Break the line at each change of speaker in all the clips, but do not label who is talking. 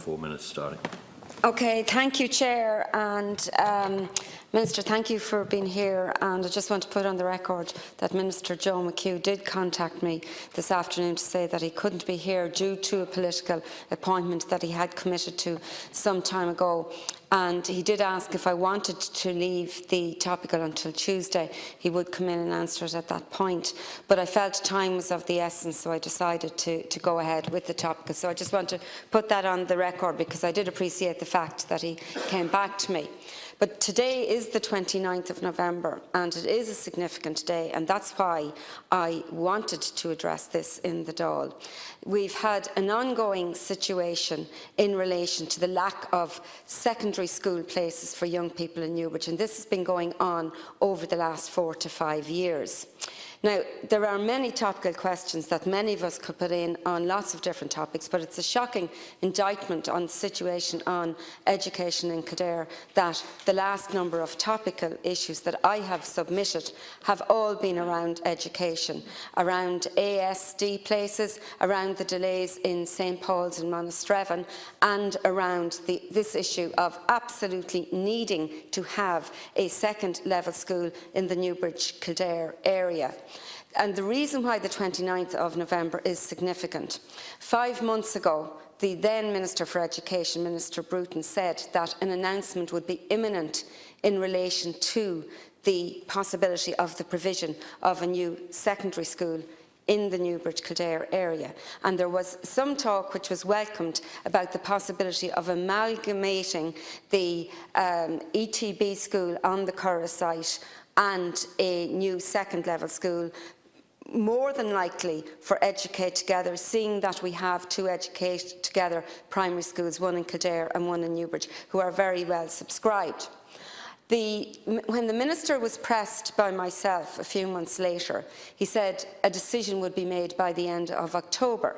4 minutes starting.
Okay, thank you, Chair, and Minister, thank you for being here. And I just want to put on the record that Minister Joe McHugh did contact me this afternoon to say that he couldn't be here due to a political appointment that he had committed to some time ago. And he did ask if I wanted to leave the topical until Tuesday. He would come in and answer it at that point. But I felt time was of the essence, so I decided to go ahead with the topical. So I just want to put that on the record because I did appreciate the fact that he came back to me. But today is the 29th of November, and it is a significant day, and that's why I wanted to address this in the Dáil. We've had an ongoing situation in relation to the lack of secondary school places for young people in Newbridge, and this has been going on over the last 4 to 5 years. Now, there are many topical questions that many of us could put in on lots of different topics, but it's a shocking indictment on the situation on education in Kildare that the last number of topical issues that I have submitted have all been around education, around ASD places, around the delays in St Paul's and Monasterevin, and around this issue of absolutely needing to have a second level school in the Newbridge Kildare area. And the reason why the 29th of November is significant. 5 months ago, the then Minister for Education, Minister Bruton, said that an announcement would be imminent in relation to the possibility of the provision of a new secondary school in the Newbridge Kildare area. And there was some talk, which was welcomed, about the possibility of amalgamating the ETB school on the Curragh site and a new second level school, more than likely for Educate Together, seeing that we have 2 Educate Together primary schools, one in Kildare and one in Newbridge, who are very well subscribed. When the Minister was pressed by myself a few months later, he said a decision would be made by the end of October.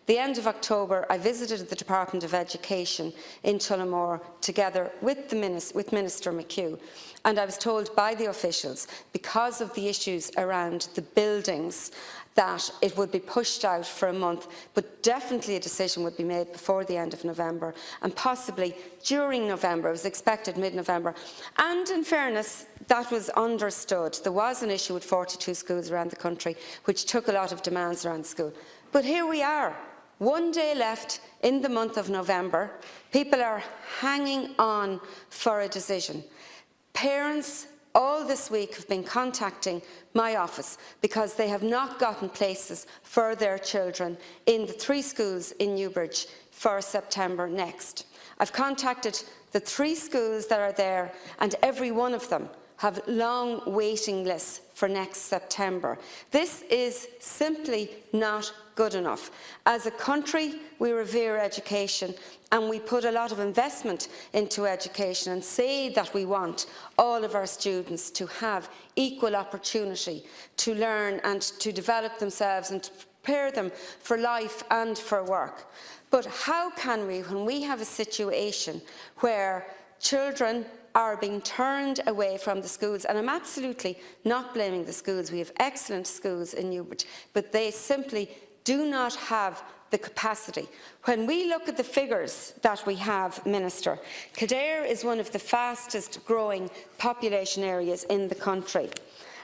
The end of October, I visited the Department of Education in Tullamore together with Minister McHugh, and I was told by the officials, because of the issues around the buildings, that it would be pushed out for a month, but definitely a decision would be made before the end of November, and possibly during November. It was expected mid-November. And in fairness, that was understood. There was an issue with 42 schools around the country, which took a lot of demands around the school. But here we are, 1 day left in the month of November. People are hanging on for a decision. Parents all this week have been contacting my office because they have not gotten places for their children in the 3 schools in Newbridge for September next. I've contacted the 3 schools that are there, and every one of them have long waiting lists for next September. This is simply not good enough. As a country, we revere education and we put a lot of investment into education and say that we want all of our students to have equal opportunity to learn and to develop themselves and to prepare them for life and for work. But how can we, when we have a situation where children are being turned away from the schools, and I'm absolutely not blaming the schools, we have excellent schools in Newbridge, but they simply do not have the capacity. When we look at the figures that we have, Minister, Kildare is one of the fastest growing population areas in the country,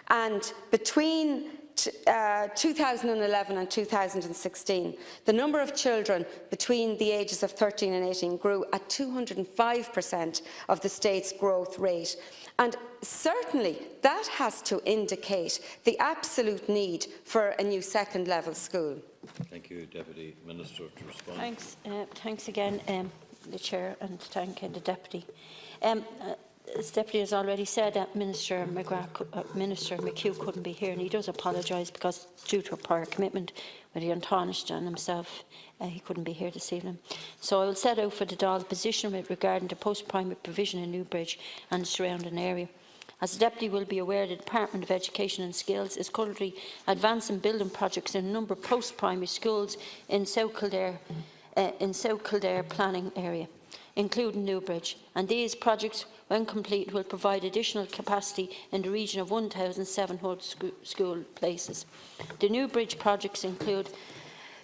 and between 2011 and 2016, the number of children between the ages of 13 and 18 grew at 205% of the state's growth rate. And certainly that has to indicate the absolute need for a new second level school.
Thank you, Deputy Minister, to respond.
Thanks again, the Chair, and thank the Deputy. As the Deputy has already said, Minister McHugh couldn't be here, and he does apologise because due to a prior commitment with the Antonished and himself, he couldn't be here this evening. So I will set out for the Dáil position regarding the post-primary provision in Newbridge and the surrounding area. As the Deputy will be aware, the Department of Education and Skills is currently advancing building projects in a number of post-primary schools in South Kildare planning area, including Newbridge, and these projects, when complete, will provide additional capacity in the region of 1,700 school places. The Newbridge projects include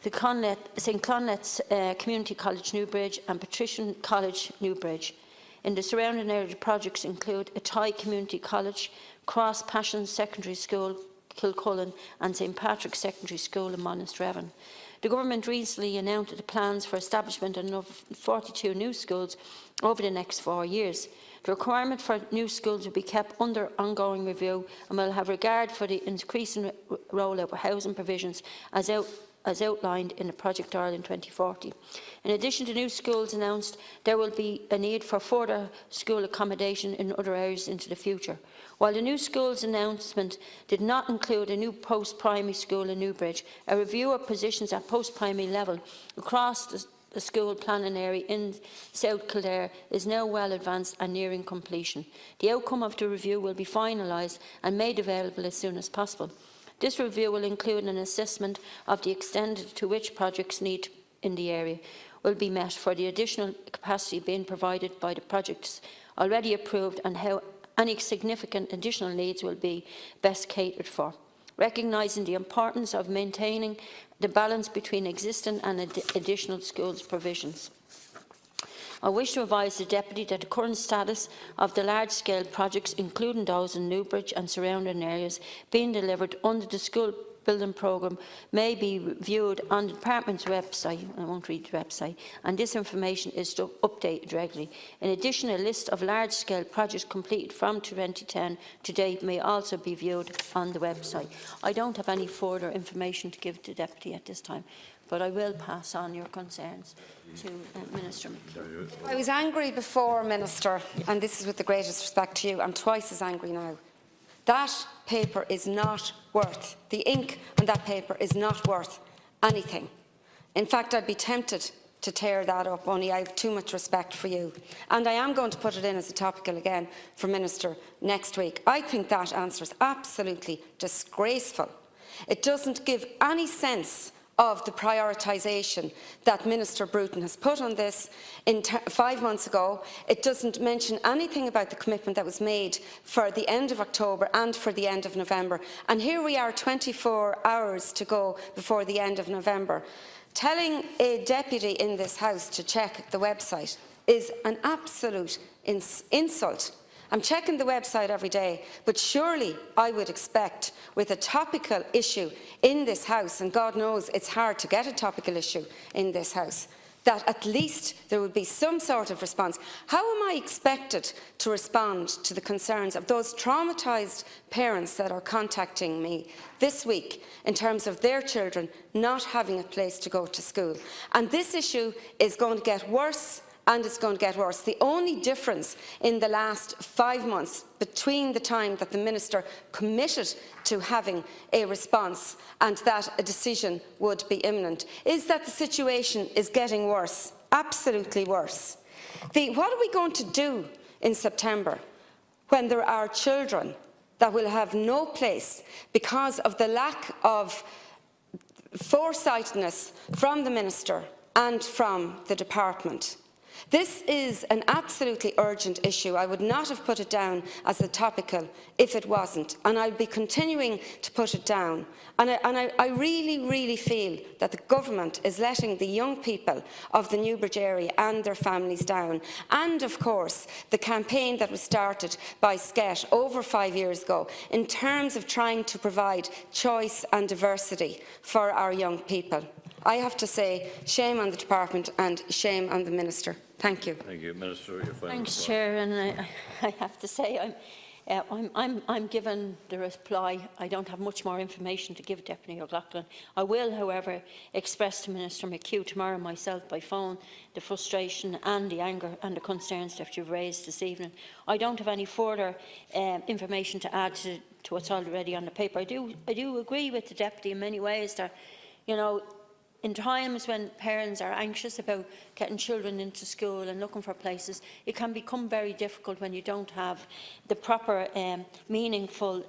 the St Clonlet's Community College Newbridge and Patrician College Newbridge. In the surrounding area, projects include Athy Community College, Cross Passions Secondary School, Kilcullen, and St Patrick's Secondary School in Monasterevin. The Government recently announced the plans for establishment of 42 new schools over the next 4 years. The requirement for new schools will be kept under ongoing review and will have regard for the increasing rollout of housing provisions as outlined in the Project Ireland 2040. In addition to new schools announced, there will be a need for further school accommodation in other areas into the future. While the new schools announcement did not include a new post-primary school in Newbridge, a review of positions at post-primary level across the school planning area in South Kildare is now well advanced and nearing completion. The outcome of the review will be finalised and made available as soon as possible. This review will include an assessment of the extent to which projects need in the area will be met for the additional capacity being provided by the projects already approved and how any significant additional needs will be best catered for, recognising the importance of maintaining the balance between existing and additional schools provisions. I wish to advise the Deputy that the current status of the large-scale projects, including those in Newbridge and surrounding areas, being delivered under the school building programme may be viewed on the Department's website. I won't read the website, and this information is updated regularly. In addition, a list of large-scale projects completed from 2010 to date may also be viewed on the website. I don't have any further information to give to the Deputy at this time, but I will pass on your concerns to Minister McHugh.
I was angry before, Minister, and this is with the greatest respect to you. I'm twice as angry now. That paper is not worth, the ink on that paper is not worth anything. In fact, I'd be tempted to tear that up, only I have too much respect for you. And I am going to put it in as a topical again for Minister next week. I think that answer is absolutely disgraceful. It doesn't give any sense of the prioritisation that Minister Bruton has put on this 5 months ago. It doesn't mention anything about the commitment that was made for the end of October and for the end of November. And here we are 24 hours to go before the end of November. Telling a deputy in this House to check the website is an absolute insult. I'm checking the website every day, but surely I would expect, with a topical issue in this House, and God knows it's hard to get a topical issue in this House, that at least there would be some sort of response. How am I expected to respond to the concerns of those traumatised parents that are contacting me this week in terms of their children not having a place to go to school? And this issue is going to get worse, and it's going to get worse. The only difference in the last 5 months between the time that the Minister committed to having a response and that a decision would be imminent is that the situation is getting worse, absolutely worse. What are we going to do in September when there are children that will have no place because of the lack of foresightedness from the Minister and from the Department? This is an absolutely urgent issue. I would not have put it down as a topical if it wasn't, and I'll be continuing to put it down. And I really feel that the Government is letting the young people of the Newbridge area and their families down. And, of course, the campaign that was started by SCET over 5 years ago in terms of trying to provide choice and diversity for our young people. I have to say, shame on the Department and shame on the Minister. Thank you.
Thank you, Minister. Your final
Thanks,
reply.
Chair. And I have to say, I'm given the reply. I don't have much more information to give Deputy O'Loughlin. I will, however, express to Minister McHugh tomorrow myself by phone the frustration and the anger and the concerns that you've raised this evening. I don't have any further information to add to what's already on the paper. I do agree with the Deputy in many ways that, you know, in times when parents are anxious about getting children into school and looking for places, it can become very difficult when you don't have the proper meaningful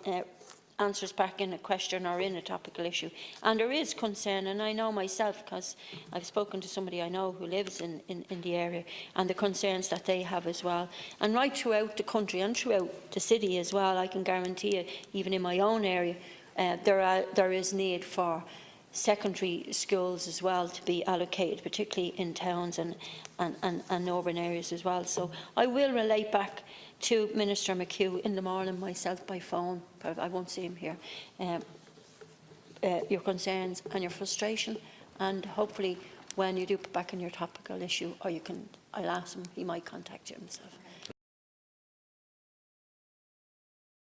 answers back in a question or in a topical issue. And there is concern, and I know myself because I've spoken to somebody I know who lives in the area, and the concerns that they have as well. And right throughout the country and throughout the city as well, I can guarantee you, even in my own area, there is need for secondary schools as well to be allocated, particularly in towns and urban areas as well. So I will relate back to Minister McHugh in the morning myself by phone, but I won't see him here, your concerns and your frustration, and hopefully when you do put back in your topical issue, or I'll ask him, he might contact you himself.